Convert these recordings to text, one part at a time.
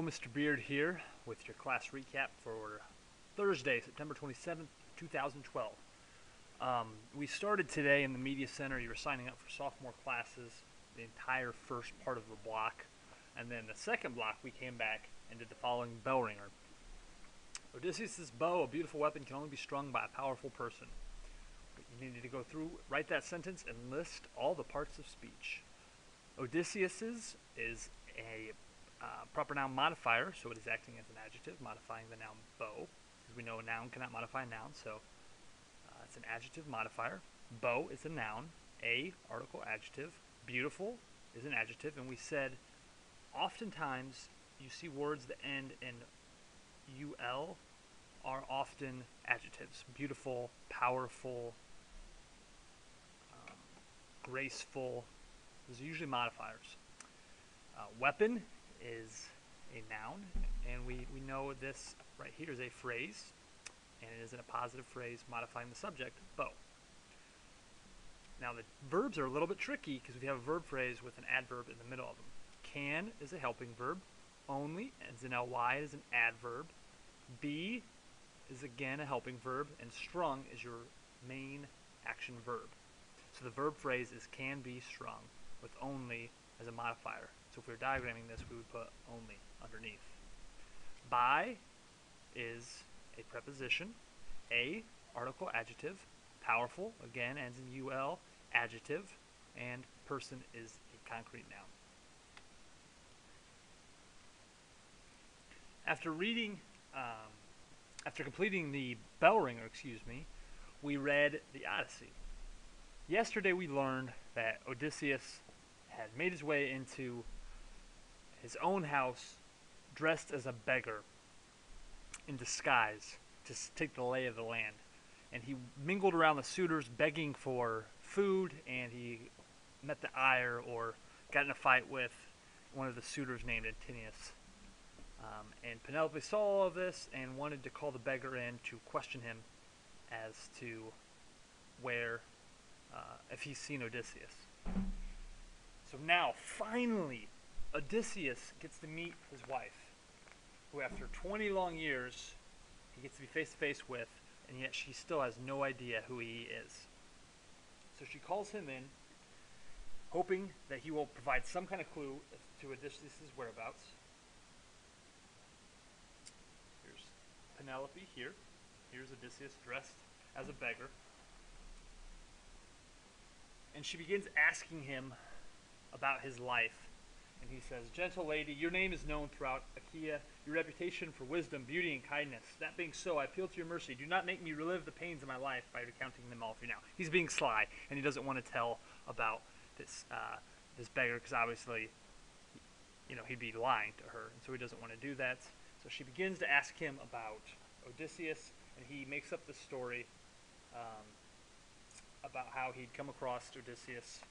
Mr. Beard here with your class recap for Thursday, September 27th, 2012. We started today in the Media Center. You were signing up for sophomore classes, the entire first part of the block. And then the second block, we came back and did the following bell ringer. Odysseus' bow, a beautiful weapon, can only be strung by a powerful person. You needed to go through, write that sentence, and list all the parts of speech. Odysseus's is a proper noun modifier, so it is acting as an adjective, modifying the noun bow, because we know a noun cannot modify a noun, so it's an adjective modifier. Bow is a noun, a article adjective, beautiful is an adjective, and we said oftentimes you see words that end in ul are often adjectives. Beautiful, powerful, graceful, those are usually modifiers. Weapon is a noun, and we know this right here is a phrase, and it is in a positive phrase modifying the subject, bow. Now the verbs are a little bit tricky because we have a verb phrase with an adverb in the middle of them. Can is a helping verb, only ends in ly is an adverb, be is again a helping verb, and strung is your main action verb. So the verb phrase is can be strung with only as a modifier. So if we were diagramming this, we would put only underneath. By is a preposition, a article adjective, powerful again ends in ul adjective, and person is a concrete noun. After completing the bell ringer, we read the Odyssey. Yesterday we learned that Odysseus had made his way into his own house dressed as a beggar in disguise to take the lay of the land. And he mingled around the suitors begging for food, and he met the ire or got in a fight with one of the suitors named Antinous. And Penelope saw all of this and wanted to call the beggar in to question him as to where, if he's seen Odysseus. So now, finally, Odysseus gets to meet his wife, who after 20 long years, he gets to be face to face with, and yet she still has no idea who he is. So she calls him in, hoping that he will provide some kind of clue to Odysseus' whereabouts. Here's Penelope here. Here's Odysseus dressed as a beggar. And she begins asking him about his life. And he says, "Gentle lady, your name is known throughout Achaea, your reputation for wisdom, beauty, and kindness. That being so, I appeal to your mercy. Do not make me relive the pains of my life by recounting them all for you now." He's being sly, and he doesn't want to tell about this beggar, because obviously, he'd be lying to her, and so he doesn't want to do that. So she begins to ask him about Odysseus, and he makes up the story about how he'd come across Odysseus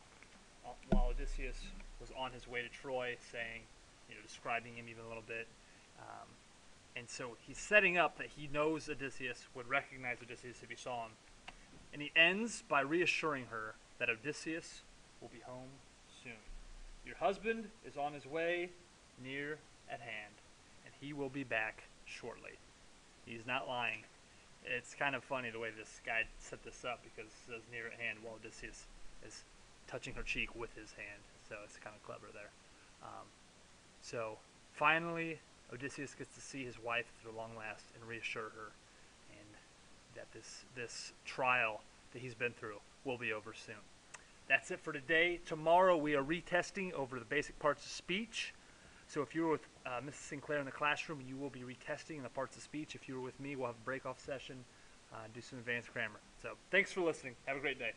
while Odysseus was on his way to Troy, saying, describing him even a little bit. And so he's setting up that he knows Odysseus, would recognize Odysseus if he saw him. And he ends by reassuring her that Odysseus will be home soon. Your husband is on his way, near at hand, and he will be back shortly. He's not lying. It's kind of funny the way this guy set this up, because it says near at hand while Odysseus is touching her cheek with his hand. So it's kind of clever there. So finally, Odysseus gets to see his wife through long last and reassure her, and that this trial that he's been through will be over soon. That's it for today. Tomorrow we are retesting over the basic parts of speech. So if you were with Mrs. Sinclair in the classroom, you will be retesting the parts of speech. If you were with me, we'll have a break-off session, do some advanced grammar. So thanks for listening. Have a great day.